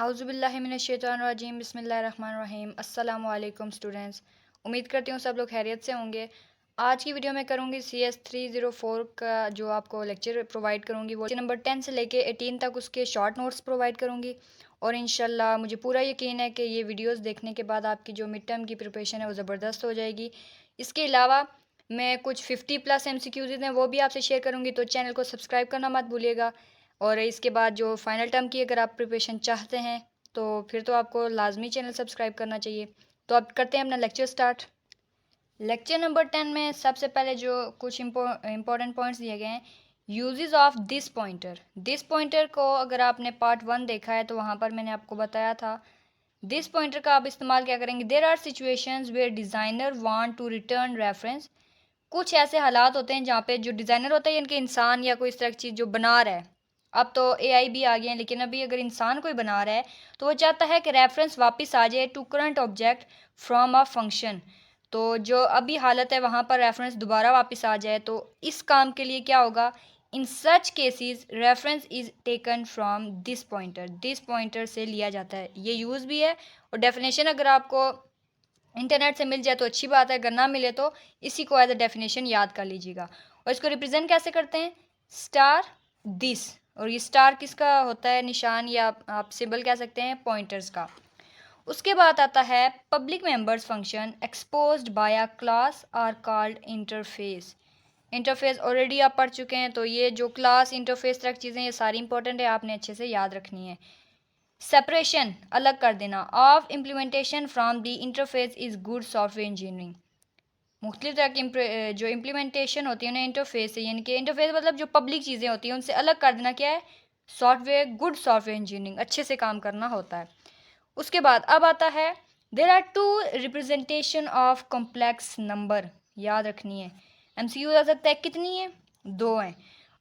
आउज़ुबिल्लाहिमिनश्शैतानिर्रजीम बिस्मिल्लाहिर्रहमानिर्रहीम अस्सलामु अलैकुम स्टूडेंट्स। उम्मीद करती हूँ सब लोग खैरियत से होंगे। आज की वीडियो में करूँगी CS304 का जो आपको लेक्चर प्रोवाइड करूँगी वो नंबर 10 से लेके 18 तक उसके शॉर्ट नोट्स प्रोवाइड करूँगी। और इंशाल्लाह मुझे पूरा यकीन है कि ये वीडियोस देखने के बाद आपकी जो मिड टर्म की प्रिपरेशन है वो ज़बरदस्त हो जाएगी। इसके अलावा मैं कुछ 50+ MCQs हैं वो भी आपसे शेयर करूँगी, तो चैनल को सब्सक्राइब करना मत भूलिएगा। और इसके बाद जो फाइनल टर्म की अगर आप प्रिपरेशन चाहते हैं तो फिर तो आपको लाजमी चैनल सब्सक्राइब करना चाहिए। तो अब करते हैं अपना लेक्चर स्टार्ट। लेक्चर नंबर 10 में सबसे पहले जो कुछ इंपॉर्टेंट पॉइंट्स दिए गए हैं, uses of this pointer. This pointer को अगर आपने पार्ट 1 देखा है तो वहाँ पर मैंने आपको बताया था दिस पॉइंटर का आप इस्तेमाल क्या करेंगे। There are situations where designer want to return reference. कुछ ऐसे हालात होते हैं जहाँ पे जो डिज़ाइनर होता है यानी कि इंसान या कोई इस तरह की चीज़ जो बना रहा है, अब तो AI भी आ गए हैं, लेकिन अभी अगर इंसान कोई बना रहा है तो वो चाहता है कि रेफरेंस वापस आ जाए to current object from a function. तो जो अभी हालत है वहाँ पर रेफरेंस दोबारा वापस आ जाए, तो इस काम के लिए क्या होगा, in such cases reference is taken from this pointer से लिया जाता है। ये यूज़ भी है और डेफिनेशन अगर आपको इंटरनेट से मिल जाए तो अच्छी बात है, अगर ना मिले तो इसी को एज अ डेफिनेशन याद कर लीजिएगा। और इसको रिप्रेजेंट कैसे करते हैं, स्टार दिस। और ये स्टार किसका होता है, निशान या आप सिंबल कह सकते हैं पॉइंटर्स का। उसके बाद आता है public members function exposed by a class are called interface. Interface already आप पढ़ चुके हैं, तो ये जो क्लास इंटरफेस तक चीज़ें ये सारी इंपॉर्टेंट है, आपने अच्छे से याद रखनी है। सेपरेशन अलग कर देना of implementation from the interface is good software engineering. मुख्तलिफ तरह की जो इम्प्लीमेंटेशन होती है उन्हें इंटरफेस से, यानी कि इंटरफेस मतलब जो पब्लिक चीज़ें होती हैं उनसे अलग कर देना क्या है, सॉफ्टवेयर गुड सॉफ्टवेयर इंजीनियरिंग, अच्छे से काम करना होता है। उसके बाद अब आता है there are two representation of complex number, याद रखनी है। MCQ आ सकता है कितनी है, 2 हैं।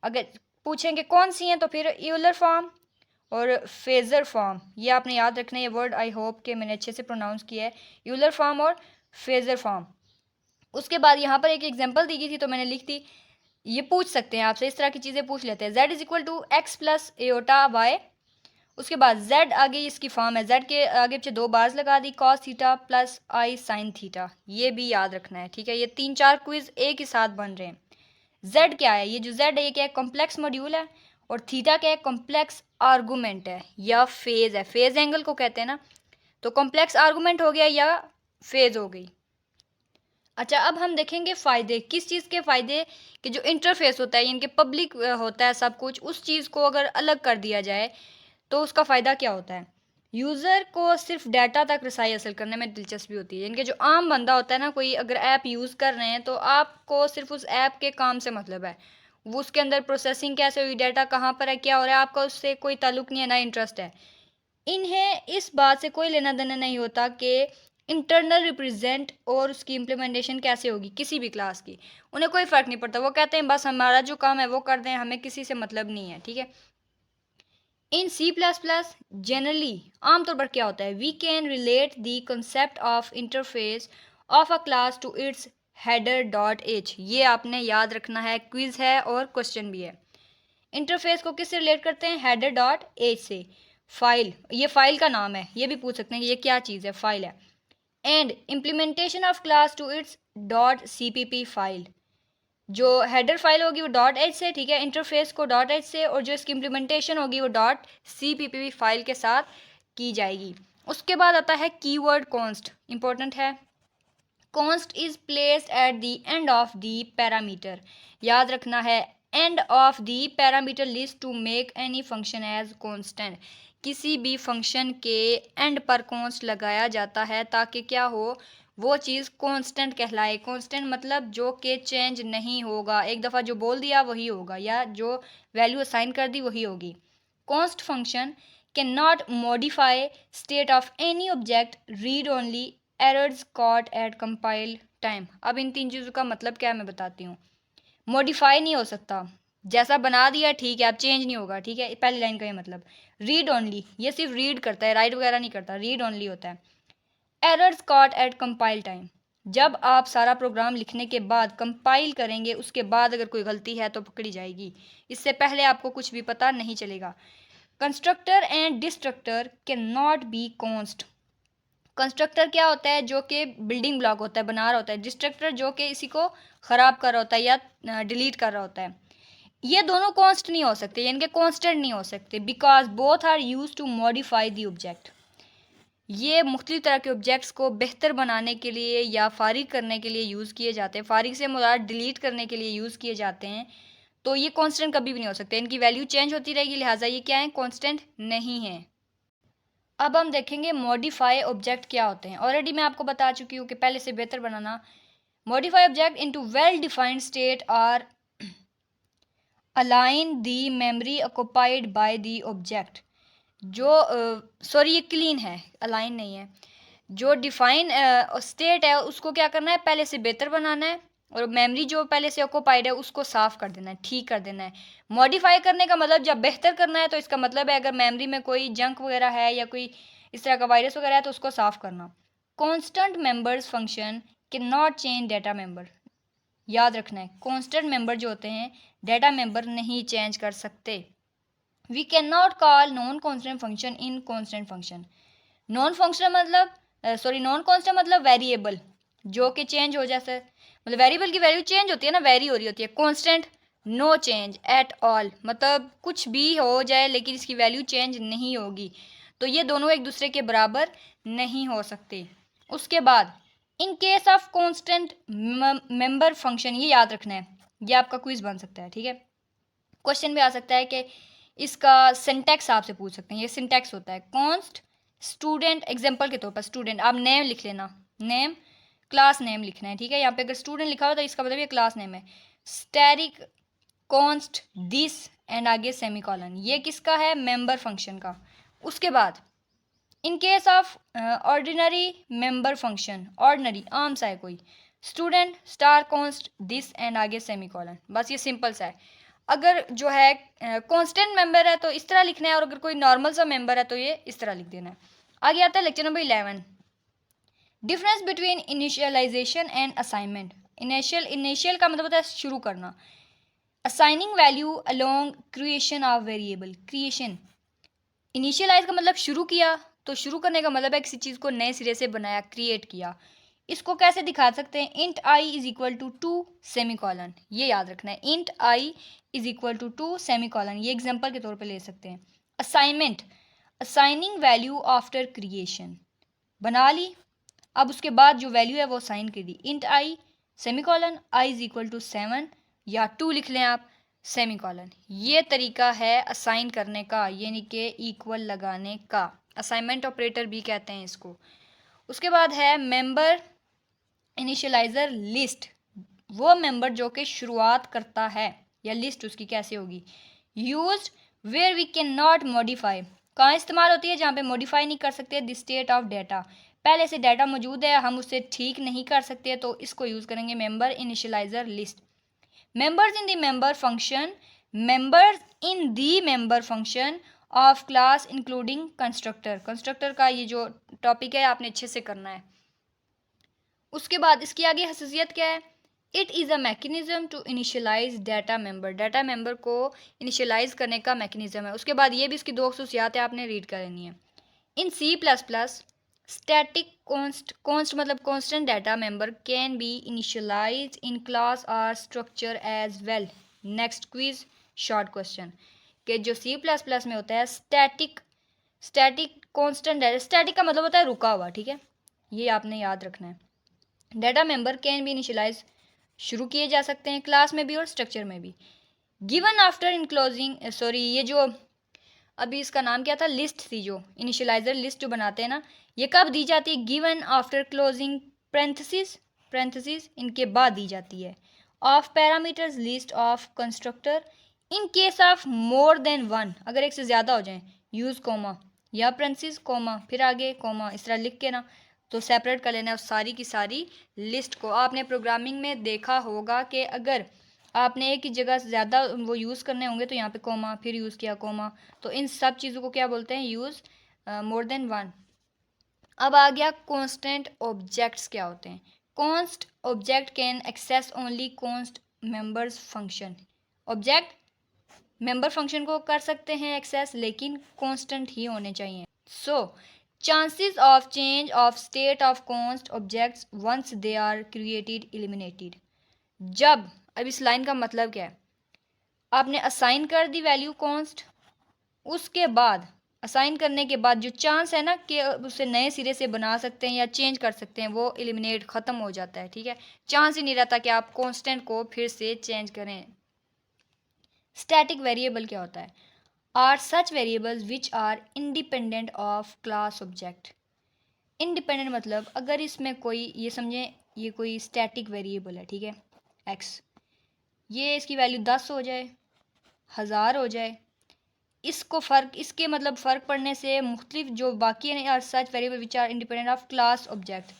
अगर पूछेंगे कौन सी हैं तो फिर यूलर फॉर्म और फेज़र फॉर्म, ये आपने याद रखना है। ये वर्ड आई होप कि मैंने अच्छे से प्रोनाउंस किया है, यूलर फॉर्म और फेज़र फॉर्म। उसके बाद यहाँ पर एक एग्जांपल दी गई थी तो मैंने लिख दी। ये पूछ सकते हैं आपसे, इस तरह की चीज़ें पूछ लेते हैं। z is equal to x plus iota y. उसके बाद z आगे इसकी फॉर्म है, z के आगे पीछे 2 बार्स लगा दी, कॉस थीटा प्लस आई साइन थीटा, ये भी याद रखना है, ठीक है। ये 3-4 क्विज एक ही साथ बन रहे हैं। z क्या है, ये जो z है ये क्या है, कॉम्प्लेक्स मॉड्यूल है। और थीटा क्या है, कॉम्प्लेक्स आर्गूमेंट है या फेज है, फेज एंगल को कहते हैं ना। तो कॉम्प्लेक्स आर्गूमेंट हो गया या फेज हो गई। अच्छा, अब हम देखेंगे फ़ायदे, किस चीज़ के फ़ायदे, कि जो इंटरफेस होता है यानी कि पब्लिक होता है सब कुछ, उस चीज़ को अगर अलग कर दिया जाए तो उसका फ़ायदा क्या होता है। यूज़र को सिर्फ डाटा तक रसाई हासिल करने में दिलचस्पी होती है, यानी कि जो आम बंदा होता है ना, कोई अगर ऐप यूज़ कर रहे हैं तो आपको सिर्फ उस ऐप के काम से मतलब है, वो उसके अंदर प्रोसेसिंग कैसे हुई, डाटा कहाँ पर है, क्या हो रहा है, आपका उससे कोई ताल्लुक नहीं है, ना इंटरेस्ट है। इन्हें इस बात से कोई लेना देना नहीं होता कि इंटरनल रिप्रेजेंट और उसकी इम्प्लीमेंटेशन कैसे होगी किसी भी क्लास की, उन्हें कोई फ़र्क नहीं पड़ता। वो कहते हैं बस हमारा जो काम है वो कर दें, हमें किसी से मतलब नहीं है, ठीक है। इन C++ जनरली आमतौर पर क्या होता है, we can relate the concept of interface of a class to its header dot h. ये आपने याद रखना है, क्विज है और क्वेश्चन भी है। इंटरफेस को किससे रिलेट करते हैं, हेडर डॉट एच से। फाइल, ये फाइल का नाम है, ये भी पूछ सकते हैं कि ये क्या चीज़ है, फाइल है। And implementation of class to its dot CPP file. जो हेडर फाइल होगी वो डॉट एच से, ठीक है, इंटरफेस को डॉट एच से, और जो इसकी इम्प्लीमेंटेशन होगी वो डॉट CPP फाइल के साथ की जाएगी। उसके बाद आता है कीवर्ड कॉन्स्ट, इंपॉर्टेंट है। Const is placed at the end of the parameter, याद रखना है, end of the parameter list to make any function as constant. किसी भी फंक्शन के एंड पर कॉन्स्ट लगाया जाता है ताकि क्या हो, वो चीज़ कांस्टेंट कहलाए। कांस्टेंट मतलब जो कि चेंज नहीं होगा, एक दफ़ा जो बोल दिया वही होगा या जो वैल्यू असाइन कर दी वही होगी। Const function can not modify state of any object, read only, errors caught at compile time. अब इन 3 चीज़ों का मतलब क्या है मैं बताती हूँ। मॉडिफाई नहीं हो सकता, जैसा बना दिया ठीक है, अब चेंज नहीं होगा, ठीक है, पहली लाइन का ये मतलब। रीड ओनली, ये सिर्फ रीड करता है, राइट वगैरह नहीं करता, रीड ओनली होता है। Errors caught at compile time, जब आप सारा प्रोग्राम लिखने के बाद कंपाइल करेंगे उसके बाद अगर कोई गलती है तो पकड़ी जाएगी, इससे पहले आपको कुछ भी पता नहीं चलेगा। Constructor and destructor can not be const. Constructor क्या होता है? जो कि बिल्डिंग ब्लॉक होता है, बना रहा होता है। डिस्ट्रक्टर जो कि इसी को ख़राब कर रहा होता है या डिलीट कर रहा होता है। ये दोनों कॉन्स्ट नहीं हो सकते, यानी कि कॉन्स्टेंट नहीं हो सकते, because both are used to modify the object. ये मुख्तलिफ तरह के ऑब्जेक्ट्स को बेहतर बनाने के लिए या फारिग करने के लिए यूज़ किए जाते हैं। फारिग से मुराद डिलीट करने के लिए यूज़ किए जाते हैं। तो ये कांस्टेंट कभी भी नहीं हो सकते, इनकी वैल्यू चेंज होती रहेगी, लिहाजा ये क्या है? कांस्टेंट नहीं है। अब हम देखेंगे मॉडिफाई ऑब्जेक्ट क्या होते हैं। ऑलरेडी मैं आपको बता चुकी हूँ कि पहले से बेहतर बनाना। Modify object into well defined state or align the memory occupied by the object. जो सॉरी ये क्लीन है, अलाइन नहीं है। जो डिफाइन स्टेट है उसको क्या करना है? पहले से बेहतर बनाना है, और मेमोरी जो पहले से ऑक्युपाइड है उसको साफ कर देना है, ठीक कर देना है। मॉडिफाई करने का मतलब जब बेहतर करना है तो इसका मतलब है अगर मेमोरी में कोई जंक वगैरह है या कोई इस तरह का वायरस वगैरह है तो उसको साफ करना। Constant members function can not change data member. याद रखना है, कॉन्स्टेंट मेंबर जो होते हैं डेटा मेंबर नहीं चेंज कर सकते। We can not call non constant function in constant function. Non functional मतलब नॉन कांस्टेंट मतलब वेरिएबल जो कि चेंज हो जाता है, मतलब वेरिएबल की वैल्यू चेंज होती है ना, वेरी हो रही होती है। Constant no change at all, मतलब कुछ भी हो जाए लेकिन इसकी वैल्यू चेंज नहीं होगी। तो ये दोनों एक दूसरे के बराबर नहीं हो सकते। उसके बाद in case of constant member function, ये याद रखना है, ये आपका क्विज बन सकता है, ठीक है। क्वेश्चन भी आ सकता है कि इसका सिंटैक्स आपसे पूछ सकते हैं। ये सिंटैक्स होता है कॉन्स्ट स्टूडेंट, एग्जाम्पल के तौर पर स्टूडेंट, आप नेम लिख लेना, नेम क्लास नेम लिखना है, ठीक है। यहाँ पे अगर स्टूडेंट लिखा हो तो इसका मतलब ये क्लास नेम है। स्टैटिक कॉन्स्ट दिस एंड आगे सेमीकॉलन, ये किसका है? मेंबर फंक्शन का। उसके बाद in case of ordinary member function, ordinary आम सा है कोई, student star const this and आगे सेमीकॉलन, बस ये सिंपल सा है। अगर जो है कांस्टेंट मेंबर है तो इस तरह लिखना है, और अगर कोई नॉर्मल सा मेंबर है तो ये इस तरह लिख देना है। आगे आता है lecture number 11, difference between initialization and assignment. Initial का मतलब होता है शुरू करना। Assigning value along creation of variable, creation. Initialize का मतलब शुरू किया, तो शुरू करने का मतलब है किसी चीज़ को नए सिरे से बनाया, क्रिएट किया। इसको कैसे दिखा सकते हैं? Int i is equal to 2 semicolon, ये याद रखना है। Int i is equal to 2 semicolon, ये एग्जांपल के तौर पे ले सकते हैं। Assignment, assigning value after creation, बना ली, अब उसके बाद जो वैल्यू है वो साइन कर दी। Int i semicolon i is equal to 7 या 2 लिख लें आप, सेमीकॉलन। ये तरीका है असाइन करने का, यानी कि इक्वल लगाने का। असाइनमेंट ऑपरेटर भी कहते हैं इसको। उसके बाद है मेंबर इनिशियलाइजर लिस्ट, वो मेंबर जो कि शुरुआत करता है, या लिस्ट उसकी कैसे होगी? Used where we can not modify, कहाँ इस्तेमाल होती है? जहाँ पे मॉडिफाई नहीं कर सकते द स्टेट ऑफ डाटा, पहले से डाटा मौजूद है, हम उसे ठीक नहीं कर सकते, तो इसको यूज़ करेंगे member initialiser list. members in the member function, members in the member function of class including constructor, constructor का ये जो टॉपिक है आपने अच्छे से करना है। उसके बाद इसकी आगे खसूसियत क्या है? It is a mechanism to initialize data member, data member को इनिशियलाइज करने का मैकेनिज्म है। उसके बाद ये भी इसकी दो खसूसियात है, आपने रीड कर लेनी है। In C plus plus static const मतलब constant data member can be initialise in class or structure as well. Next quiz short question कि जो सी प्लस प्लस में होता है static, static constant data, static का मतलब होता है रुका हुआ, ठीक है, ये आपने याद रखना है। Data member can be initialize, शुरू किए जा सकते हैं क्लास में भी और स्ट्रक्चर में भी। गिवन आफ्टर इनक्लोजिंग सॉरी ये जो अभी इसका नाम क्या था? लिस्ट थी, जो इनिशियलाइजर लिस्ट जो बनाते हैं ना, ये कब दी जाती है? Given after closing parenthesis, parenthesis इनके बाद दी जाती है। Of parameters list of constructor in case of more than one, अगर एक से ज़्यादा हो जाए यूज़ कोमा या पेरेंथेसिस कोमा फिर आगे कोमा, इस तरह लिख के ना तो सेपरेट कर लेना है उस सारी की सारी लिस्ट को। आपने प्रोग्रामिंग में देखा होगा कि अगर आपने एक ही जगह से ज़्यादा वो यूज़ करने होंगे तो यहाँ पे कोमा फिर यूज़ किया कोमा, तो इन सब चीज़ों को क्या बोलते हैं? Use more than one. अब आ गया कॉन्स्टेंट ऑब्जेक्ट्स क्या होते हैं। Const object can access only const members function. Object member function को कर सकते हैं एक्सेस, लेकिन कांस्टेंट ही होने चाहिए। So chances of change of state of const objects once they are created eliminated. जब, अब इस लाइन का मतलब क्या है, आपने असाइन कर दी वैल्यू कॉन्स्ट, उसके बाद असाइन करने के बाद जो चांस है ना कि उसे नए सिरे से बना सकते हैं या चेंज कर सकते हैं, वो एलिमिनेट ख़त्म हो जाता है। ठीक है, चांस ही नहीं रहता कि आप कांस्टेंट को फिर से चेंज करें। स्टैटिक वेरिएबल क्या होता है? Are such variables which are independent of class object. Independent मतलब अगर इसमें कोई, ये समझें ये कोई स्टैटिक वेरिएबल है, ठीक है, एक्स, ये इसकी वैल्यू 10 हो जाए, 1000 हो जाए, इसको फ़र्क, इसके मतलब फ़र्क पड़ने से मुख्तलिफ जो बाकी हैं are such variable which are independent of class object,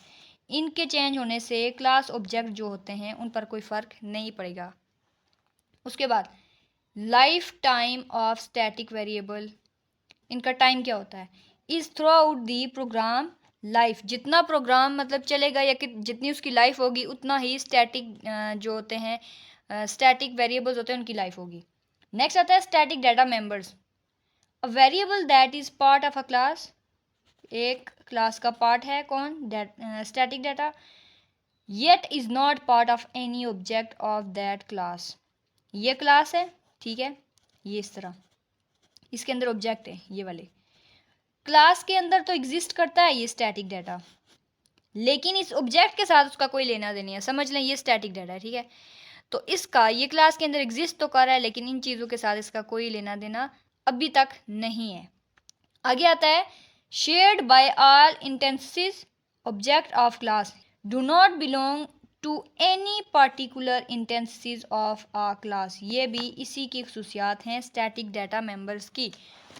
इनके चेंज होने से क्लास ऑब्जेक्ट जो होते हैं उन पर कोई फ़र्क नहीं पड़ेगा। उसके बाद life time of static variable, इनका टाइम क्या होता है? Is throughout the program life, जितना प्रोग्राम मतलब चलेगा या कि जितनी उसकी लाइफ होगी उतना ही स्टैटिक जो होते हैं स्टैटिक वेरिएबल्स होते हैं उनकी लाइफ होगी। नेक्स्ट आता है static data members. A variable that is part of a class, एक क्लास का पार्ट है कौन? Static data. Yet is not part of any object of that class, ये क्लास है, ठीक है, ये इस तरह इसके अंदर ऑब्जेक्ट है, ये वाले क्लास के अंदर तो एग्जिस्ट करता है ये स्टैटिक डाटा, लेकिन इस ऑब्जेक्ट के साथ उसका कोई लेना देना है। समझ लें ये स्टैटिक डाटा है, ठीक है, तो इसका ये क्लास के अंदर एग्जिस्ट तो कर रहा है, लेकिन इन चीज़ों के साथ इसका कोई लेना देना अभी तक नहीं है। आगे आता है shared by all instances object of class do not belong to any particular instances of a class, ये भी इसी की खसूसियात हैं स्टैटिक डाटा मेंबर्स की।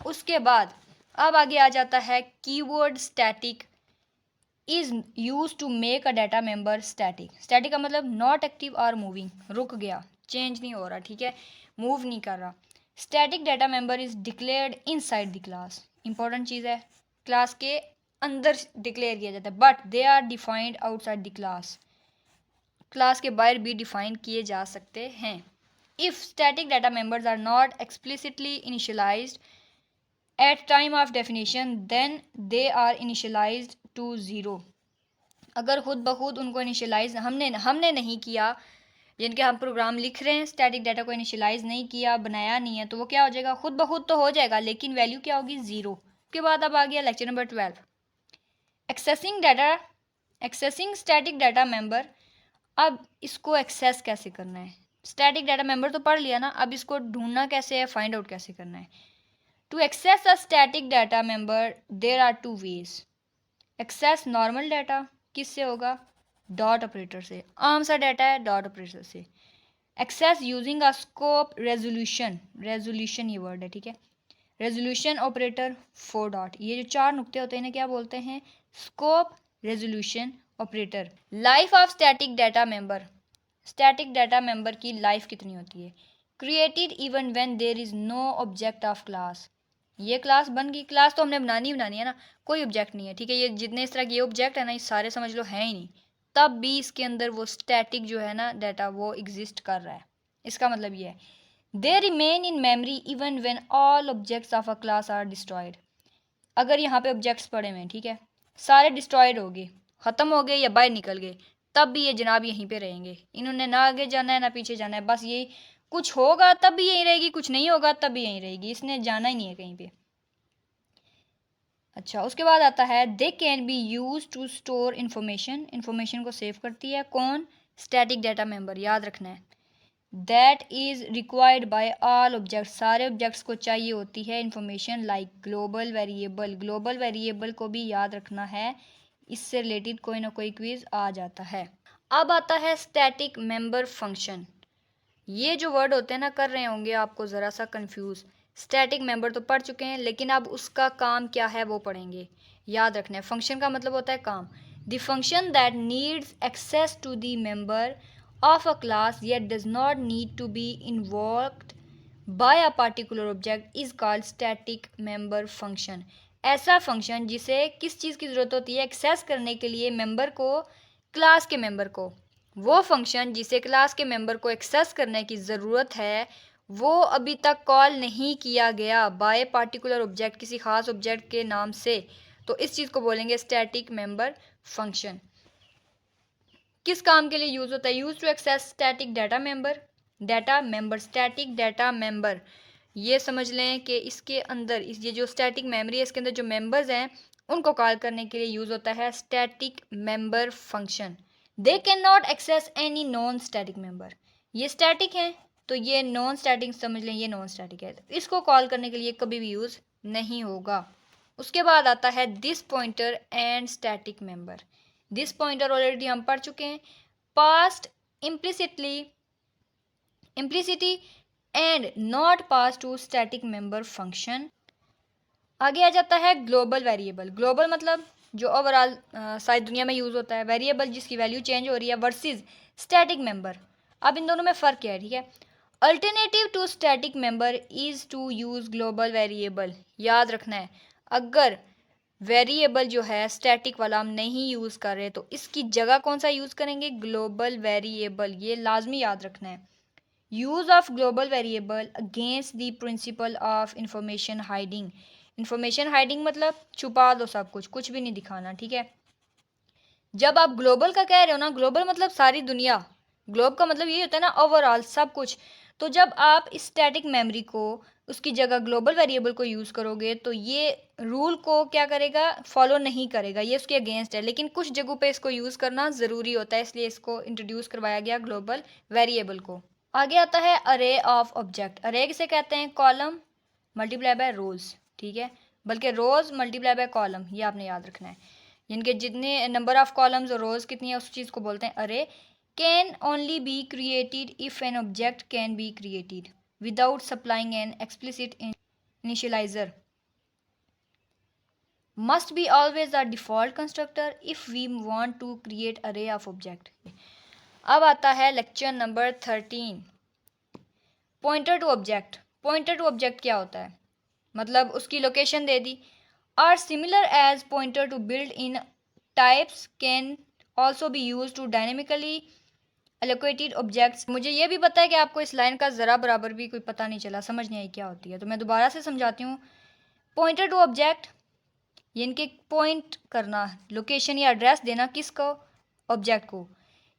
उसके बाद अब आगे आ जाता है keyword static is used to make a data member static. Static का मतलब नॉट एक्टिव और मूविंग, रुक गया, चेंज नहीं हो रहा, ठीक है, मूव नहीं कर रहा। Static data member is declared inside the class, important चीज़ है, क्लास के अंदर डिक्लेयर किया जाता है, but they are defined outside the class, class के बाहर भी डिफाइन किए जा सकते हैं। If static data members are not explicitly initialised at time of definition then they are initialised to zero. अगर खुद ब खुद उनको इनिशियलाइज हमने नहीं किया, यानी कि हम प्रोग्राम लिख रहे हैं, स्टैटिक डाटा को इनिशियलाइज नहीं किया, बनाया नहीं है, तो वो क्या हो जाएगा? खुद ब खुद तो हो जाएगा, लेकिन वैल्यू क्या होगी? ज़ीरो। उसके बाद अब आ गया lecture number 12, accessing data, accessing static data member. अब इसको एक्सेस कैसे करना है? स्टैटिक डाटा मेंबर तो पढ़ लिया ना, अब इसको ढूंढना कैसे है, फाइंड आउट कैसे करना है? To access a static data member there are two ways. Access normal data किससे होगा? डॉट ऑपरेटर से, आम सा डाटा है, डॉट ऑपरेटर से। Access using a scope resolution, resolution ये वर्ड है, ठीक है, रेजोल्यूशन ऑपरेटर 4 डॉट, ये जो 4 नुक्ते होते हैं इन्हें क्या बोलते हैं? Scope resolution operator. Life of static data member, static data member की लाइफ कितनी होती है? Created even when there is no object of class, ये क्लास बन गई, क्लास तो हमने बनानी है ना, कोई ऑब्जेक्ट नहीं है, ठीक है, ये जितने इस तरह के ये ऑब्जेक्ट है ना, ये सारे समझ लो है ही नहीं, तब भी इसके अंदर वो स्टैटिक जो है ना डाटा वो एग्जिस्ट कर रहा है। इसका मतलब ये है they remain in memory even when all objects of a class are destroyed. अगर यहाँ पे ऑब्जेक्ट्स पड़े हुए हैं, ठीक है, सारे डिस्ट्रॉयड हो गए, ख़त्म हो गए या बाहर निकल गए, तब भी ये जनाब यहीं पे रहेंगे, इन्होंने ना आगे जाना है ना पीछे जाना है, बस यही कुछ होगा तब भी यहीं रहेगी, कुछ नहीं होगा तब भी यहीं रहेगी, इसने जाना ही नहीं है कहीं पे। अच्छा, उसके बाद आता है they can be use to store information, information को सेव करती है कौन? स्टैटिक डाटा मेंबर, याद रखना है। That is required by all objects, सारे ऑब्जेक्ट्स को चाहिए होती है information, like global variable, global variable को भी याद रखना है, इससे रिलेटेड कोई ना कोई क्विज आ जाता है। अब आता है स्टैटिक मेंबर फंक्शन। ये जो वर्ड होते हैं ना, कर रहे होंगे आपको ज़रा सा कंफ्यूज, स्टैटिक मेंबर तो पढ़ चुके हैं, लेकिन अब उसका काम क्या है वो पढ़ेंगे। याद रखना है, फंक्शन का मतलब होता है काम। The function that needs access to the member of a class yet does not need to be involved by a particular object is called static member function. ऐसा फंक्शन जिसे किस चीज़ की ज़रूरत होती है? एक्सेस करने के लिए मेंबर को, क्लास के मेंबर को, वो फंक्शन जिसे क्लास के मेंबर को एक्सेस करने की ज़रूरत है वो अभी तक कॉल नहीं किया गया बाय पार्टिकुलर ऑब्जेक्ट, किसी खास ऑब्जेक्ट के नाम से, तो इस चीज़ को बोलेंगे स्टैटिक मेंबर फंक्शन। किस काम के लिए यूज़ होता है? Used to access static data member static data member. ये समझ लें कि इसके अंदर ये जो स्टैटिक मेमोरी है इसके अंदर जो मेंबर्स हैं उनको कॉल करने के लिए यूज़ होता है static member function. They can not access any non static member. ये स्टैटिक है तो ये नॉन स्टैटिक समझ लें, ये नॉन स्टैटिक है, तो इसको कॉल करने के लिए कभी भी यूज़ नहीं होगा। उसके बाद आता है this pointer and static member. This pointer already हम पढ़ चुके हैं, passed implicitly and not pass to static member function. आगे आ जाता है ग्लोबल वेरिएबल। ग्लोबल मतलब जो ओवरऑल सारी दुनिया में यूज़ होता है, वेरिएबल जिसकी वैल्यू चेंज हो रही है, वर्सेस स्टैटिक मेंबर। अब इन दोनों में फ़र्क क्या है? ठीक है, alternative to static member is to use global variable. याद रखना है, अगर वेरिएबल जो है स्टैटिक वाला हम नहीं यूज़ कर रहे तो इसकी जगह कौन सा यूज़ करेंगे? Global variable. ये लाजमी याद रखना है। Use of global variable against the principle of information hiding. Information hiding मतलब छुपा दो सब कुछ, कुछ भी नहीं दिखाना। ठीक है, जब आप ग्लोबल का कह रहे हो ना, ग्लोबल मतलब सारी दुनिया, ग्लोब का मतलब ये होता है ना ओवरऑल सब कुछ। तो जब आप स्टैटिक मेमोरी को उसकी जगह ग्लोबल वेरिएबल को यूज़ करोगे तो ये रूल को क्या करेगा? फॉलो नहीं करेगा, ये उसके अगेंस्ट है। लेकिन कुछ जगहों पे इसको यूज़ करना ज़रूरी होता है, इसलिए इसको इंट्रोड्यूस करवाया गया ग्लोबल वेरिएबल को। आगे आता है अरे ऑफ ऑब्जेक्ट। अरे किसे कहते हैं? कॉलम मल्टीप्लाई बाय रोज। ठीक है, बल्कि रोज मल्टीप्लाई बाय कॉलम, ये आपने याद रखना है। इनके जितने नंबर ऑफ कॉलम्स और रोज कितनी है उस चीज़ को बोलते हैं array. Can only be created if an object can be created without supplying an explicit initializer. Must be always the default constructor if we want to create array of object. अब आता है lecture number 13, pointer to object. Pointer to object क्या होता है? मतलब उसकी location दे दी। Are similar as pointer to built in types can also be use to dynamically allocated objects. मुझे ये भी पता है कि आपको इस लाइन का ज़रा बराबर भी कोई पता नहीं चला, समझ नहीं आई क्या होती है, तो मैं दोबारा से समझाती हूँ। पॉइंटर टू ऑब्जेक्ट ये इनके पॉइंट करना, लोकेशन या एड्रेस देना किसको? ऑब्जेक्ट को।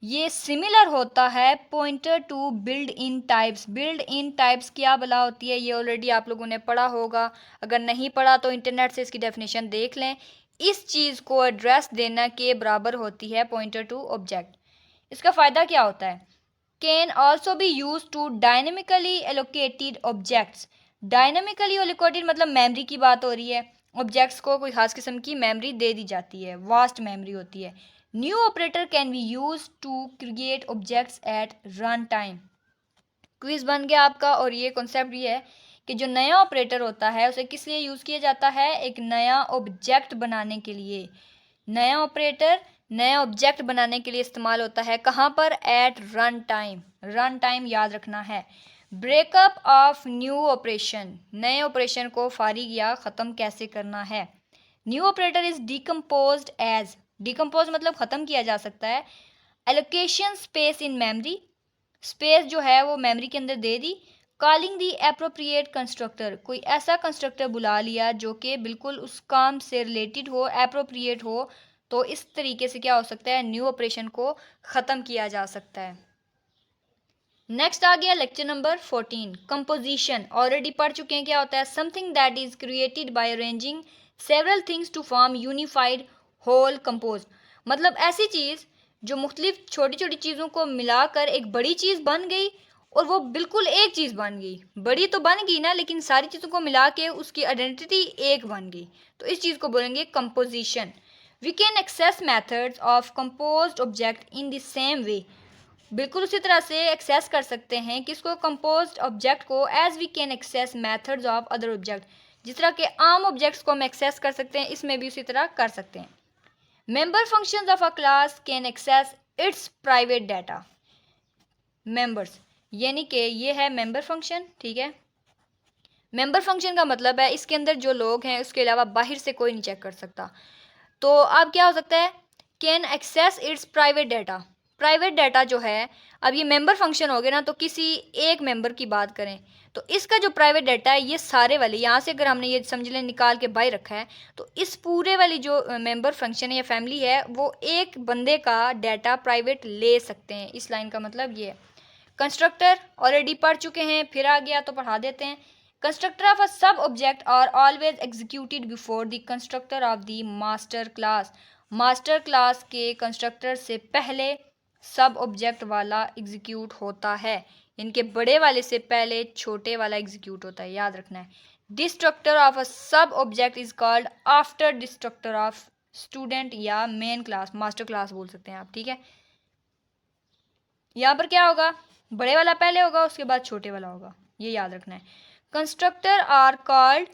ये सिमिलर होता है pointer to built in types. Built in types क्या भला होती है? ये ऑलरेडी आप लोगों ने पढ़ा होगा, अगर नहीं पढ़ा तो इंटरनेट से इसकी डेफिनेशन देख लें। इस चीज़ को एड्रेस देना के बराबर होती है पॉइंटर टू ऑब्जेक्ट। इसका फ़ायदा क्या होता है? Can also be use to dynamically allocated objects. Dynamically allocated मतलब मेमरी की बात हो रही है, ऑब्जेक्ट्स को कोई खास किस्म की मेमरी दे दी जाती है, वास्ट मेमरी होती है। New operator can be use to create objects at run time. Quiz बन गया आपका, और ये कॉन्सेप्ट ये है कि जो नया ऑपरेटर होता है उसे किस लिए यूज़ किया जाता है? एक नया ऑब्जेक्ट बनाने के लिए। नया ऑपरेटर नया ऑब्जेक्ट बनाने के लिए इस्तेमाल होता है, कहाँ पर? At run time. Run time याद रखना है। ब्रेकअप ऑफ न्यू ऑपरेशन, नए ऑपरेशन को फारिग या ख़त्म कैसे करना है? New operator is decomposed as, decompose मतलब ख़त्म किया जा सकता है। Allocation space in memory, space जो है वो मेमोरी के अंदर दे दी। कॉलिंग दी एप्रोप्रिएट कंस्ट्रक्टर, कोई ऐसा कंस्ट्रक्टर बुला लिया जो कि बिल्कुल उस काम से रिलेटेड हो, एप्रोप्रिएट हो, तो इस तरीके से क्या हो सकता है? न्यू ऑपरेशन को ख़त्म किया जा सकता है। नेक्स्ट आ गया लेक्चर नंबर 14, कंपोजिशन। ऑलरेडी पढ़ चुके हैं क्या होता है? Something that is created by arranging several things to form unified whole compose. मतलब ऐसी चीज़ जो मुख्तलिफ छोटी छोटी चीज़ों को मिलाकर एक बड़ी चीज़ बन गई, और वो बिल्कुल एक चीज़ बन गई। बड़ी तो बन गई ना, लेकिन सारी चीज़ों को मिला के उसकी आइडेंटिटी एक बन गई, तो इस चीज़ को बोलेंगे composition. We can access methods of composed object in the same way. बिल्कुल उसी तरह से एक्सेस कर सकते हैं किसको? कंपोज्ड ऑब्जेक्ट को, as we can access methods of other object. जिस तरह के आम ऑब्जेक्ट्स को हम एक्सेस कर सकते हैं, इसमें भी उसी तरह कर सकते हैं। Member functions of a class can access its private data. Members यानी कि ये है मेंबर फंक्शन। ठीक है, मेंबर फंक्शन का मतलब है इसके अंदर जो लोग हैं उसके अलावा बाहर से कोई नहीं चेक कर सकता। तो अब क्या हो सकता है? Can access its private data. Private data जो है, अब ये मेंबर फंक्शन हो गया ना, तो किसी एक मेंबर की बात करें तो इसका जो प्राइवेट डाटा है ये सारे वाले यहाँ से अगर हमने ये समझ लें निकाल के बाहर रखा है, तो इस पूरे वाली जो मेंबर फंक्शन है या फैमिली है वो एक बंदे का डाटा प्राइवेट ले सकते हैं। इस लाइन का मतलब ये है। कंस्ट्रक्टर ऑलरेडी पढ़ चुके हैं, फिर आ गया तो पढ़ा देते हैं। Constructor of a sub object are always executed before the constructor of the master class. Master class के कंस्ट्रक्टर से पहले सब ऑब्जेक्ट वाला एग्जीक्यूट होता है। इनके बड़े वाले से पहले छोटे वाला एग्जीक्यूट होता है, याद रखना है। Destructor of a sub object is called after destructor of student या मेन क्लास, मास्टर क्लास बोल सकते हैं आप, ठीक है। यहाँ पर क्या होगा, बड़े वाला पहले होगा उसके बाद छोटे वाला होगा, ये याद रखना है। Constructor are called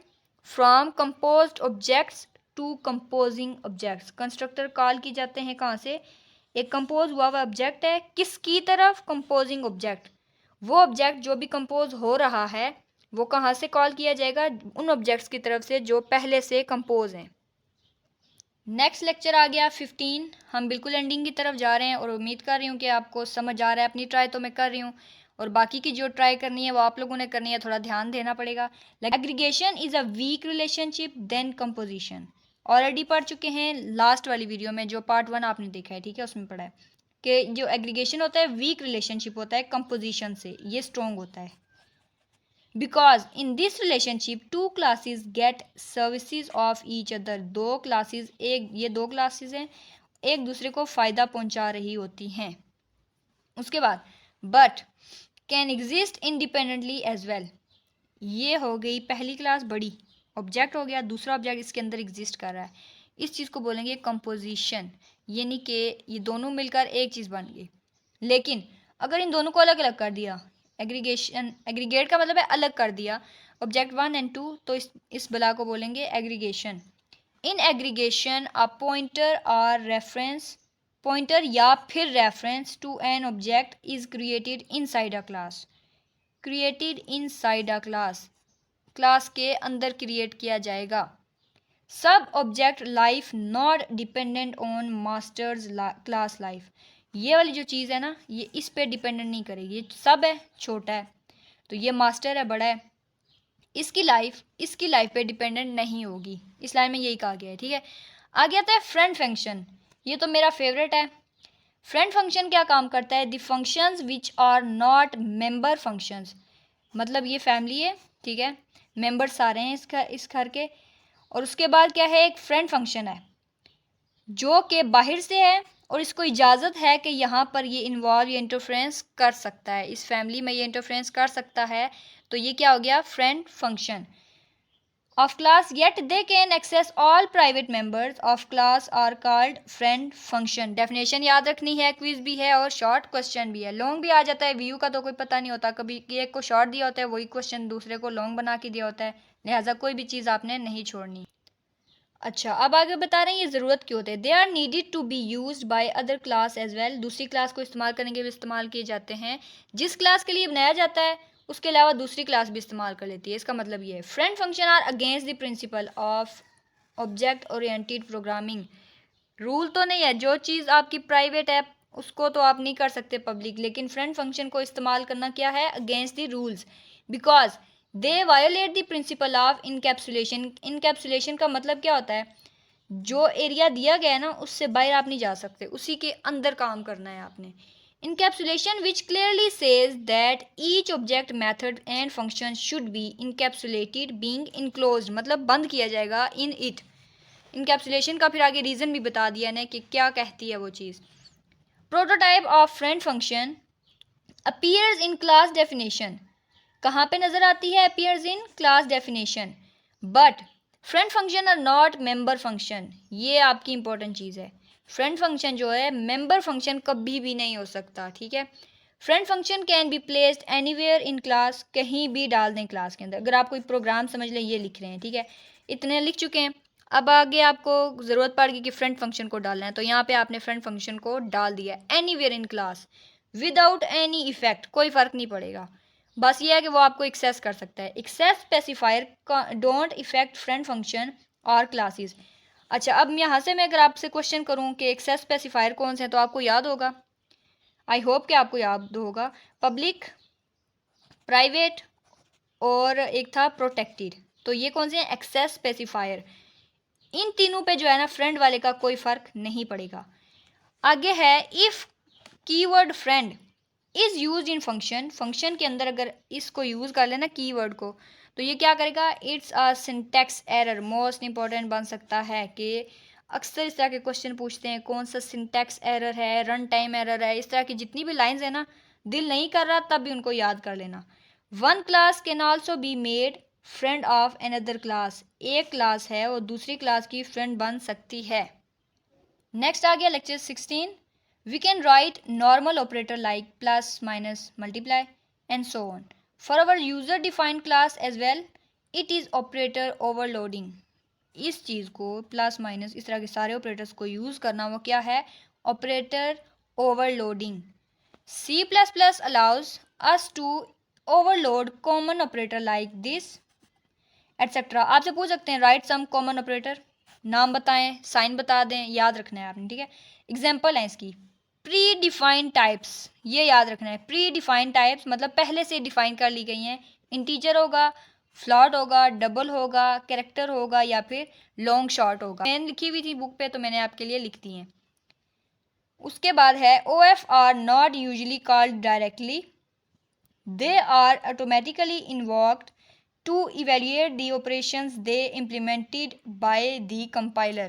from composed objects to composing objects. Constructor call की जाते हैं कहाँ से, एक कंपोज हुआ हुआ ऑब्जेक्ट है किसकी तरफ, कंपोजिंग ऑब्जेक्ट। वो ऑब्जेक्ट जो भी कंपोज हो रहा है वो कहाँ से कॉल किया जाएगा, उन ऑब्जेक्ट्स की तरफ से जो पहले से कंपोज हैं। नेक्स्ट लेक्चर आ गया 15। हम बिल्कुल एंडिंग की तरफ जा रहे हैं और उम्मीद कर रही हूँ कि आपको समझ आ रहा है। अपनी ट्राई तो मैं कर रही हूँ और बाकी की जो ट्राई करनी है वो आप लोगों ने करनी है, थोड़ा ध्यान देना पड़ेगा। Aggregation is a weak relationship then composition. Already पढ़ चुके हैं लास्ट वाली वीडियो में, जो पार्ट 1 आपने देखा है, ठीक है, उसमें पढ़ा है कि जो एग्रीगेशन होता है वीक रिलेशनशिप होता है कंपोजिशन से, ये स्ट्रॉन्ग होता है। Because in this relationship two classes get services of each other. दो क्लासेस, ये दो क्लासेस हैं, एक दूसरे को फ़ायदा पहुंचा रही होती हैं। उसके बाद but can exist independently as well. ये हो गई पहली क्लास बड़ी, ऑब्जेक्ट हो गया, दूसरा ऑब्जेक्ट इसके अंदर एग्जिस्ट कर रहा है। इस चीज़ को बोलेंगे कंपोजिशन, यानी कि ये दोनों मिलकर एक चीज़ बन गई। लेकिन अगर इन दोनों को अलग अलग कर दिया, एग्रीगेशन, एग्रीगेट का मतलब है अलग कर दिया ऑब्जेक्ट 1 एंड 2, तो इस बला को बोलेंगे aggregation. In aggregation a pointer और रेफरेंस, पॉइंटर या फिर reference to an object is created inside a class. Created inside a class, class के अंदर क्रिएट किया जाएगा। Sub object life not dependent on masters class life. ये वाली जो चीज़ है ना, ये इस पे डिपेंडेंट नहीं करेगी। ये सब है, छोटा है, तो ये मास्टर है, बड़ा है, इसकी लाइफ पे डिपेंडेंट नहीं होगी। इस लाइन में यही कहा गया है, ठीक है। आ गया था फ्रेंड फंक्शन, ये तो मेरा फेवरेट है। फ्रेंड फंक्शन क्या काम करता है, the functions which are not member functions. मतलब ये फैमिली है, ठीक है, मेंबर्स सारे हैं इस घर के। और उसके बाद क्या है, एक फ्रेंड फंक्शन है जो कि बाहर से है और इसको इजाज़त है कि यहाँ पर ये इन्वॉल्व या इंटरफ्रेंस कर सकता है, इस फैमिली में ये इंटरफ्रेंस कर सकता है। तो ये क्या हो गया, friend function of class. Yet they can access all private members of class are called friend function. Definition याद रखनी है, क्विज भी है और शॉर्ट क्वेश्चन भी है। लॉन्ग भी आ जाता है, व्यू का तो कोई पता नहीं होता, कभी एक को शॉर्ट दिया होता है वही क्वेश्चन दूसरे को लॉन्ग बना के दिया होता है, लिहाजा कोई भी चीज़ आपने नहीं छोड़नी। अच्छा, अब आगे बता रहे हैं ये ज़रूरत क्यों होते हैं। They are needed to be use by other class as well. दूसरी क्लास को इस्तेमाल करने के लिए इस्तेमाल किए जाते हैं। जिस क्लास के लिए बनाया जाता है उसके अलावा दूसरी क्लास भी इस्तेमाल कर लेती है। इसका मतलब ये है friend function are against the principle of object oriented programming. Rule तो नहीं है, जो चीज़ आपकी प्राइवेट है उसको तो आप नहीं कर सकते पब्लिक, लेकिन फ्रेंड फंक्शन को इस्तेमाल करना क्या है, against the rules, because they violet the principle of encapsulation. Encapsulation का मतलब क्या होता है, जो एरिया दिया गया है ना उससे बाहर आप नहीं जा सकते, उसी के अंदर काम करना है आपने। Encapsulation which clearly says that each object method and function should be encapsulated being enclosed, मतलब बंद किया जाएगा इन इट। इनकैप्सुलेशन का फिर आगे रीज़न भी बता दिया ना कि क्या कहती है वो चीज़। Prototype of friend function appears in class definition. कहाँ पे नज़र आती है, appears in class definition. But friend function are not member function. ये आपकी इंपॉर्टेंट चीज़ है, फ्रेंड फंक्शन जो है मेंबर फंक्शन कभी भी नहीं हो सकता, ठीक है। Friend function can be placed anywhere in class, कहीं भी डाल दें क्लास के अंदर। अगर आप कोई प्रोग्राम समझ लें, ये लिख रहे हैं, ठीक है, इतने लिख चुके हैं, अब आगे आपको ज़रूरत पड़ गई कि फ्रेंड फंक्शन को डालना है, तो यहाँ पे आपने फ्रेंड फंक्शन को डाल दिया anywhere in class without any effect, कोई फ़र्क नहीं पड़ेगा। बस ये है कि वो आपको एक्सेस कर सकता है। Access specifier don't effect friend function और क्लासेस। अच्छा, अब यहाँ से मैं अगर आपसे क्वेश्चन करूँ कि एक्सेस स्पेसिफायर कौन से हैं, तो आपको याद होगा आई होप कि आपको याद होगा। पब्लिक, प्राइवेट और एक था प्रोटेक्टेड। तो ये कौन से हैं? Access specifier. इन तीनों पे जो है ना फ्रेंड वाले का कोई फ़र्क नहीं पड़ेगा। आगे है if keyword friend is use in function. Function के अंदर अगर इसको यूज़ कर लेना कीवर्ड को, तो ये क्या करेगा? It's a syntax error. Most important बन सकता है कि अक्सर इस तरह के क्वेश्चन पूछते हैं कौन सा सिंटैक्स एरर है, रन टाइम एरर है। इस तरह की जितनी भी लाइंस है ना, दिल नहीं कर रहा तब भी उनको याद कर लेना। One class can also be made friend of another class. एक क्लास है और दूसरी क्लास की फ्रेंड बन सकती है। नेक्स्ट आ गया lecture 16। We can write normal operator like plus minus multiply and so on for our user defined class as well. It is operator overloading. इस चीज़ को प्लस माइनस इस तरह के सारे ऑपरेटर्स को यूज़ करना वो क्या है? Operator overloading. C++ allows us to overload common operator like this etc. आपसे पूछ सकते हैं राइट सम कॉमन ऑपरेटर, नाम बताएं, साइन बता दें, याद रखना है आपने, ठीक है। एग्जाम्पल है इसकी प्री डिफाइंड टाइप्स, ये याद रखना है। प्री डिफाइंड टाइप्स मतलब पहले से डिफाइन कर ली गई हैं। इंटीजर होगा, फ्लॉट होगा, डबल होगा, कैरेक्टर होगा या फिर लॉन्ग शॉर्ट होगा। मैंने लिखी हुई थी बुक पे तो मैंने आपके लिए लिख दी हैं। उसके बाद है O F are not usually called directly, they are automatically invoked to evaluate the operations they implemented by the compiler।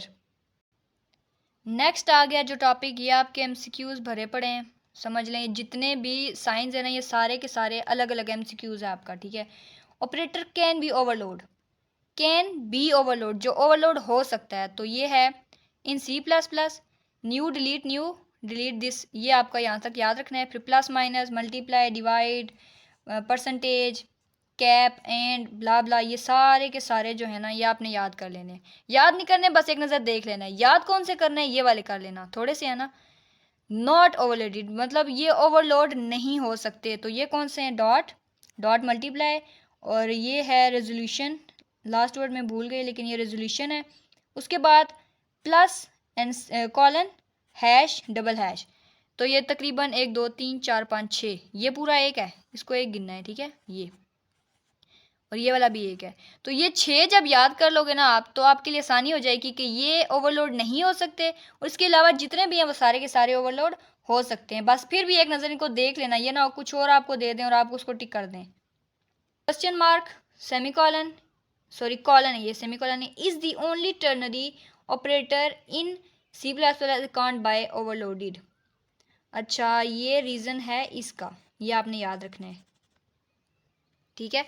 Next आ गया जो टॉपिक, ये आपके एमसीक्यूज भरे पड़े हैं, समझ लें। जितने भी साइंस है ना ये सारे के सारे अलग अलग एमसीक्यूज है आपका, ठीक है। Operator can be overload, can be overload जो ओवरलोड हो सकता है, तो ये है in C++। New delete this, ये आपका यहाँ तक याद रखना है। फिर plus minus multiply divide percentage cap and blah blah, ये सारे के सारे जो है ना ये आपने याद कर लेने। याद नहीं करने, बस एक नज़र देख लेना है। याद कौन से करने हैं? ये वाले कर लेना, थोड़े से है ना। नॉट ओवरलोडेड मतलब ये ओवरलोड नहीं हो सकते, तो ये कौन से हैं? डॉट मल्टीप्लाई, और ये है रेजोल्यूशन। लास्ट वर्ड में भूल गई लेकिन ये रेजोल्यूशन है। उसके बाद plus and colon hash double hash, तो ये तकरीबन 1 2 3 4 5 6, ये पूरा एक है, इसको एक गिनना है, ठीक है। ये और ये वाला भी एक है। तो ये 6 जब याद कर लोगे ना आप, तो आपके लिए आसानी हो जाएगी कि ये ओवरलोड नहीं हो सकते, और इसके अलावा जितने भी हैं वो सारे के सारे ओवरलोड हो सकते हैं। बस फिर भी एक नज़र इनको देख लेना, ये ना हो कुछ और आपको दे दें और आप उसको टिक कर दें। Question mark semi colon, sorry colon है ये, सेमी कॉलन है, is the only ternary operator in C++ can't buy overloaded. अच्छा ये रीज़न है इसका, ये आपने याद रखना है, ठीक है।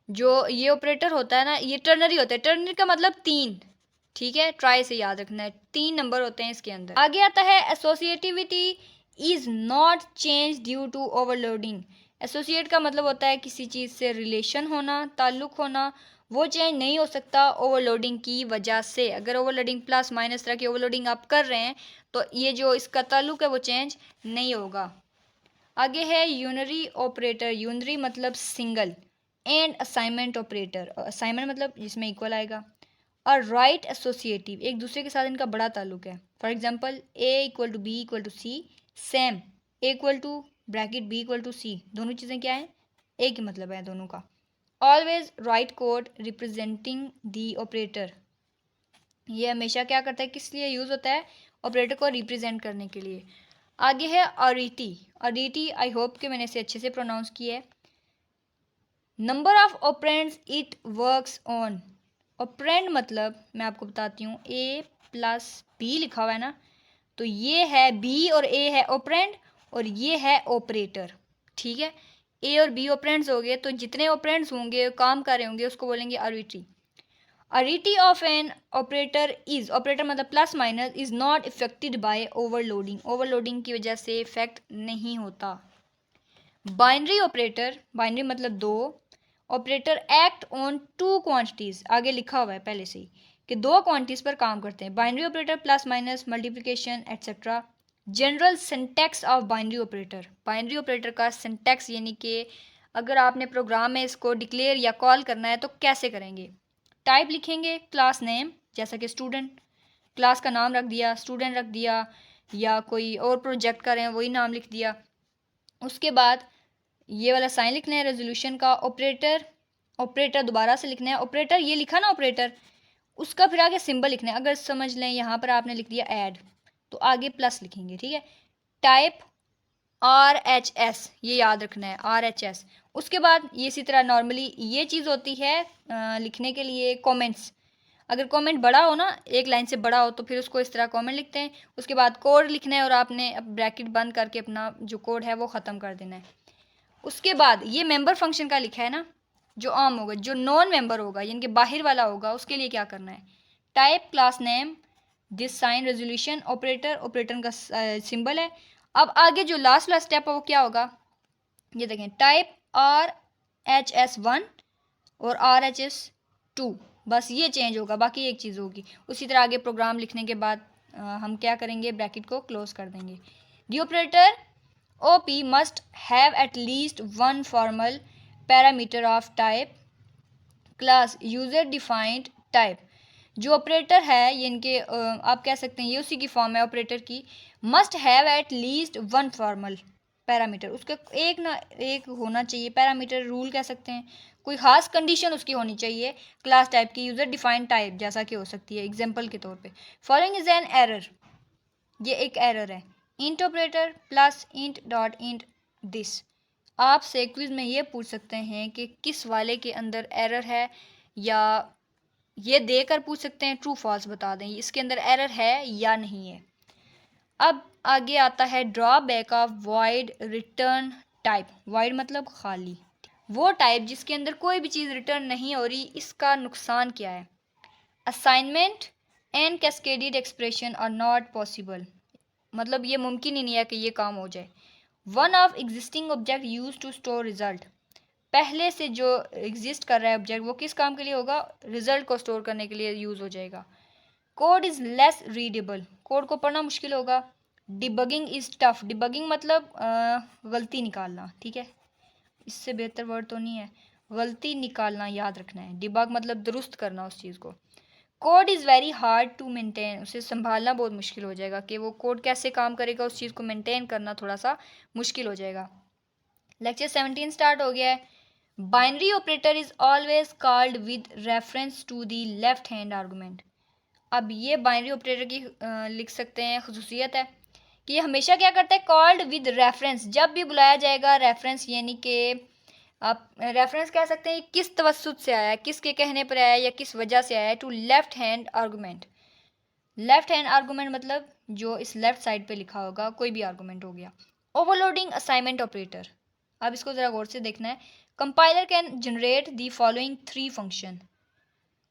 जो ये ऑपरेटर होता है ना ये टर्नरी होता है, टर्नरी का मतलब 3, ठीक है। ट्राई से याद रखना है, 3 नंबर होते हैं इसके अंदर। आगे आता है associativity is not change due to overloading. Associate का मतलब होता है किसी चीज़ से रिलेशन होना, ताल्लुक होना, वो चेंज नहीं हो सकता ओवरलोडिंग की वजह से। अगर ओवरलोडिंग प्लस माइनस तरह की ओवरलोडिंग आप कर रहे हैं तो ये जो इसका ताल्लुक है वो चेंज नहीं होगा। आगे है यूनरी ऑपरेटर, यूनरी मतलब single, and assignment operator, assignment मतलब जिसमें इक्वल आएगा, और राइट एसोसिएटिव एक दूसरे के साथ इनका बड़ा ताल्लुक है। For example A equal to B equal to C, same A equal to bracket B equal to C, दोनों चीज़ें क्या हैं? एक ही मतलब है दोनों का। ऑलवेज राइट कोड रिप्रेजेंटिंग दी ऑपरेटर, ये हमेशा क्या करता है, किस लिए यूज़ होता है? ऑपरेटर को रिप्रेजेंट करने के लिए। आगे है अरिटी, अरिटी आई होप कि मैंने इसे अच्छे से प्रोनाउंस किया है। Number of operands it works on, operand मतलब मैं आपको बताती हूँ, ए प्लस बी लिखा हुआ है ना, तो ये है बी और ए है ऑपरेंड और ये है ऑपरेटर, ठीक है। ए और बी ऑपरेंड्स हो गए, तो जितने ऑपरेंड्स होंगे काम कर रहे होंगे उसको बोलेंगे arity. Arity of an operator is, operator मतलब plus minus, is not affected by overloading, overloading की वजह से इफेक्ट नहीं होता। बाइनरी ऑपरेटर, बाइनरी मतलब 2, ऑपरेटर एक्ट ऑन 2 क्वांटिटीज, आगे लिखा हुआ है पहले से ही कि 2 क्वांटिटीज पर काम करते हैं। Binary operator plus minus multiplication etcetera. General syntax of binary operator, binary operator का सिंटैक्स यानी कि अगर आपने प्रोग्राम में इसको डिक्लेयर या कॉल करना है तो कैसे करेंगे? टाइप लिखेंगे क्लास नेम, जैसा कि स्टूडेंट, क्लास का नाम रख दिया, स्टूडेंट रख दिया, या कोई और प्रोजेक्ट कर रहे हैं वही नाम लिख दिया। उसके बाद ये वाला साइन लिखना है रेजोल्यूशन का। ऑपरेटर दोबारा से लिखना है। ऑपरेटर ये लिखा ना ऑपरेटर, उसका फिर आगे सिंबल लिखना है। अगर समझ लें यहाँ पर आपने लिख दिया ऐड, तो आगे प्लस लिखेंगे, ठीक है। टाइप RHS, ये याद रखना है RHS। उसके बाद ये इसी तरह नॉर्मली ये चीज़ होती है लिखने के लिए कमेंट्स। अगर कमेंट बड़ा हो ना, एक लाइन से बड़ा हो, तो फिर उसको इस तरह कमेंट लिखते हैं। उसके बाद कोड लिखना है और आपने ब्रैकेट बंद करके अपना जो कोड है वो ख़त्म कर देना है। उसके बाद ये मेंबर फंक्शन का लिखा है ना, जो आम होगा। जो नॉन मेंबर होगा यानी कि बाहर वाला होगा, उसके लिए क्या करना है, type class name this sign resolution operator का सिंबल है। अब आगे जो लास्ट वाला स्टेप है वो क्या होगा, ये देखें, टाइप RHS1 और RHS2, बस ये चेंज होगा, बाकी एक चीज़ होगी। उसी तरह आगे प्रोग्राम लिखने के बाद हम क्या करेंगे, ब्रैकेट को क्लोज कर देंगे। दी operator OP must have at least one formal parameter of type class user defined type। जो ऑपरेटर है ये इनके आप कह सकते हैं ये उसी की फॉर्म है ऑपरेटर की। Must have at least one formal parameter, उसका एक ना एक होना चाहिए पैरामीटर, रूल कह सकते हैं, कोई ख़ास कंडीशन उसकी होनी चाहिए क्लास टाइप की, यूज़र डिफाइंड टाइप जैसा कि हो सकती है। एग्जांपल के तौर पे फॉलोइंग इज एन एरर, ये एक एरर है। Int operator plus int dot int this. आपसे क्विज में ये पूछ सकते हैं कि किस वाले के अंदर एरर है, या ये देकर पूछ सकते हैं ट्रू फॉल्स बता दें इसके अंदर एरर है या नहीं है। अब आगे आता है drawback of void return type. Void मतलब खाली, वो टाइप जिसके अंदर कोई भी चीज़ रिटर्न नहीं हो रही, इसका नुकसान क्या है। Assignment and cascaded expression are not possible, मतलब ये मुमकिन ही नहीं है कि ये काम हो जाए। One of existing object use to store result, पहले से जो एग्जिस्ट कर रहा है ऑब्जेक्ट वो किस काम के लिए होगा, रिजल्ट को स्टोर करने के लिए यूज़ हो जाएगा। Code is less readable, code को पढ़ना मुश्किल होगा। डिबगिंग इज़ टफ, डिबगिंग मतलब गलती निकालना, ठीक है, इससे बेहतर वर्ड तो नहीं है, गलती निकालना याद रखना है। डिबग मतलब दुरुस्त करना उस चीज़ को। Code is very hard to maintain, उसे संभालना बहुत मुश्किल हो जाएगा कि वो कोड कैसे काम करेगा, उस चीज़ को मेंटेन करना थोड़ा सा मुश्किल हो जाएगा। लेक्चर 17 स्टार्ट हो गया है। Binary operator is always called with reference to the left hand argument. अब ये बाइनरी ऑपरेटर की लिख सकते हैं खसूसियत है कि ये हमेशा क्या करता है, कॉल्ड विद रेफरेंस, जब भी बुलाया जाएगा रेफरेंस, यानी कि आप रेफरेंस कह सकते हैं किस तवस्सुत से आया है, किसके कहने पर आया है या किस वजह से आया है, to left hand argument. Left hand argument मतलब जो इस लेफ्ट साइड पे लिखा होगा, कोई भी आर्गूमेंट हो गया। ओवरलोडिंग असाइनमेंट ऑपरेटर, अब इसको ज़रा गौर से देखना है। Compiler can generate the following 3 function,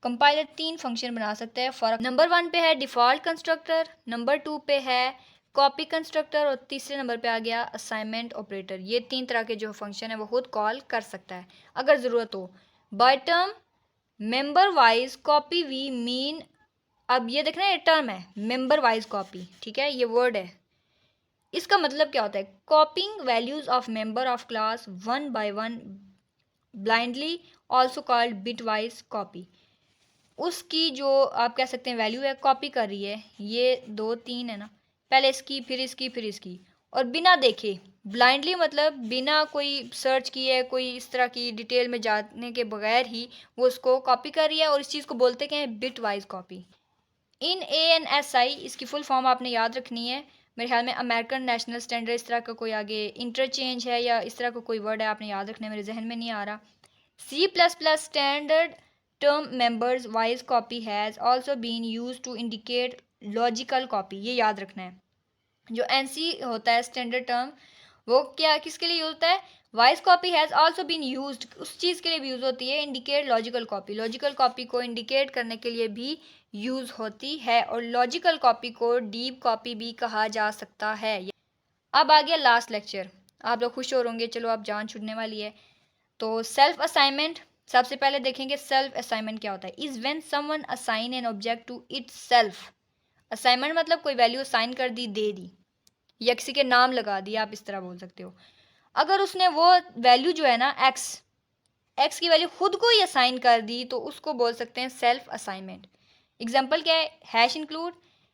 compiler 3 function बना सकता है। फॉर नंबर 1 पे है डिफ़ॉल्ट कंस्ट्रक्टर, नंबर 2 पे है कॉपी कंस्ट्रक्टर, और तीसरे नंबर पे आ गया असाइनमेंट ऑपरेटर। ये 3 तरह के जो फंक्शन है वो खुद कॉल कर सकता है अगर ज़रूरत हो। By term member wise copy we mean, अब ये देखना ये टर्म है मेंबर वाइज कॉपी, ठीक है, ये वर्ड है। इसका मतलब क्या होता है, कॉपिंग values of member of class one by one blindly, also called bit wise copy. उसकी जो आप कह सकते हैं वैल्यू है कॉपी कर रही है, ये 2 3 है ना, पहले इसकी फिर इसकी फिर इसकी, और बिना देखे। ब्लाइंडली मतलब बिना कोई सर्च किए, कोई इस तरह की डिटेल में जाने के बगैर ही वो उसको कॉपी कर रही है, और इस चीज़ को बोलते क्या है, बिट वाइज कॉपी। इन ANSI इसकी फुल फॉर्म आपने याद रखनी है, मेरे ख्याल में अमेरिकन नेशनल स्टैंडर्ड, इस तरह का कोई आगे इंटरचेंज है या इस तरह का कोई वर्ड है, आपने याद रखना है, मेरे जहन में नहीं आ रहा। C++ standard term members wise copy has also been use to indicate logical copy, ये याद रखना है। जो NC होता है स्टैंडर्ड टर्म, वो क्या किसके लिए यूज होता है, wise copy has also been use, उस चीज़ के लिए भी यूज़ होती है, indicate logical copy, logical copy को इंडिकेट करने के लिए भी यूज़ होती है, और लॉजिकल कॉपी को डीप कॉपी भी कहा जा सकता है। अब आ गया लास्ट लेक्चर, आप लोग खुश हो होंगे, चलो अब जान छूटने वाली है। तो सेल्फ असाइनमेंट, सबसे पहले देखेंगे सेल्फ असाइनमेंट क्या होता है। Is when someone assign an object to itself. Assignment मतलब कोई वैल्यू असाइन कर दी, दे दी, या किसी के नाम लगा दिया, आप इस तरह बोल सकते हो। अगर उसने वो वैल्यू जो है ना एक्स की वैल्यू खुद को ही असाइन कर दी, तो उसको बोल सकते हैं सेल्फ असाइनमेंट। एग्जाम्पल क्या है, हैश इंक्लूड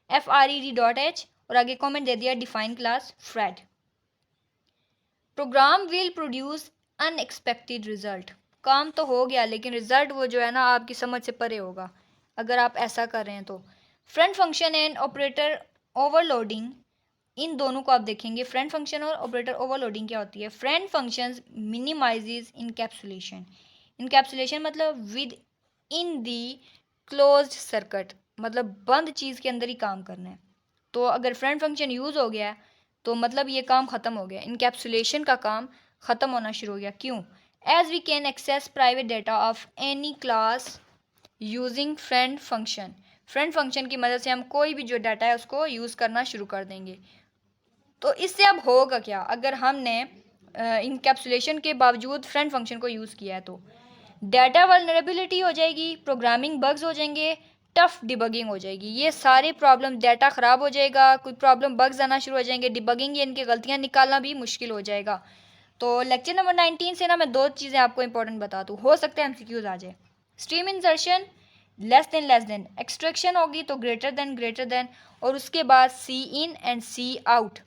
FRED.H और आगे कमेंट दे दिया define class Fred. Program will produce unexpected result. काम तो हो गया लेकिन रिजल्ट वो जो है ना आपकी समझ से परे होगा अगर आप ऐसा कर रहे हैं तो। Friend function and operator overloading, इन दोनों को आप देखेंगे। फ्रंट फंक्शन और ऑपरेटर ओवरलोडिंग क्या होती है? Friend functions minimises encapsulation. Encapsulation मतलब within the closed circuit, मतलब बंद चीज़ के अंदर ही काम करना है। तो अगर फ्रंट फंक्शन यूज़ हो गया तो मतलब ये काम ख़त्म हो गया, इनकैप्सुलेशन का काम ख़त्म होना शुरू हो गया। क्यों? As we can access private data of any class using front function. Front function की मदद से हम कोई भी जो डाटा है उसको यूज़ करना शुरू कर देंगे। तो इससे अब होगा क्या अगर हमने इनकैप्सुलेशन के बावजूद फ्रंट फंक्शन को यूज़ किया है? तो डाटा वल्नरेबिलिटी हो जाएगी, प्रोग्रामिंग बग्स हो जाएंगे, टफ डिबगिंग हो जाएगी। ये सारे प्रॉब्लम, डाटा ख़राब हो जाएगा, कोई प्रॉब्लम बग्स आना शुरू हो जाएंगे, डिबगिंग या इनकी गलतियाँ निकालना भी मुश्किल हो जाएगा। तो लेक्चर नंबर 19 से ना मैं दो चीज़ें आपको इंपॉर्टेंट बता दूँ, हो सकता है एमसीक्यूज आ जाए। Stream insertion less than, extraction होगी तो ग्रेटर देन, और उसके बाद सी इन एंड सी आउट।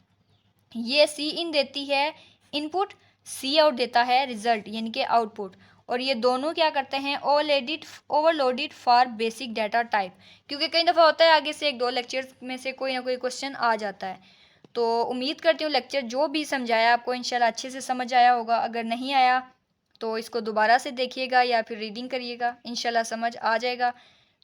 ये सी इन देती है इनपुट, सी आउट देता है रिजल्ट यानी कि आउटपुट, और ये दोनों क्या करते हैं? Overloaded for basic data type. क्योंकि कई दफ़ा होता है आगे से एक दो लेक्चर्स में से कोई ना कोई क्वेश्चन आ जाता है। तो उम्मीद करती हूँ लेक्चर जो भी समझाया आपको इंशाल्लाह अच्छे से समझ आया होगा। अगर नहीं आया तो इसको दोबारा से देखिएगा या फिर रीडिंग करिएगा, इंशाल्लाह समझ आ जाएगा।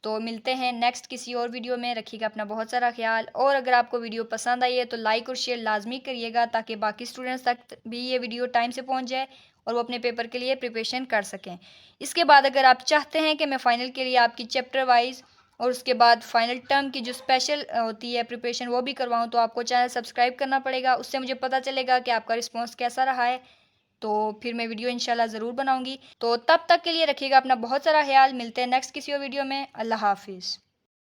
तो मिलते हैं नेक्स्ट किसी और वीडियो में। रखिएगा अपना बहुत सारा ख्याल, और अगर आपको वीडियो पसंद आई है तो लाइक और शेयर लाजमी करिएगा ताकि बाकी स्टूडेंट्स तक भी ये वीडियो टाइम से पहुंच जाए और वो अपने पेपर के लिए प्रिपरेशन कर सकें। इसके बाद अगर आप चाहते हैं कि मैं फ़ाइनल के लिए आपकी चैप्टर वाइज और उसके बाद फाइनल टर्म की जो स्पेशल होती है प्रिपरेशन वो भी करवाऊँ, तो आपको चैनल सब्सक्राइब करना पड़ेगा। उससे मुझे पता चलेगा कि आपका रिस्पॉन्स कैसा रहा है, तो फिर मैं वीडियो इंशाल्लाह ज़रूर बनाऊंगी। तो तब तक के लिए रखिएगा अपना बहुत सारा ख्याल। मिलते हैं नेक्स्ट किसी और वीडियो में। अल्लाह हाफिज़।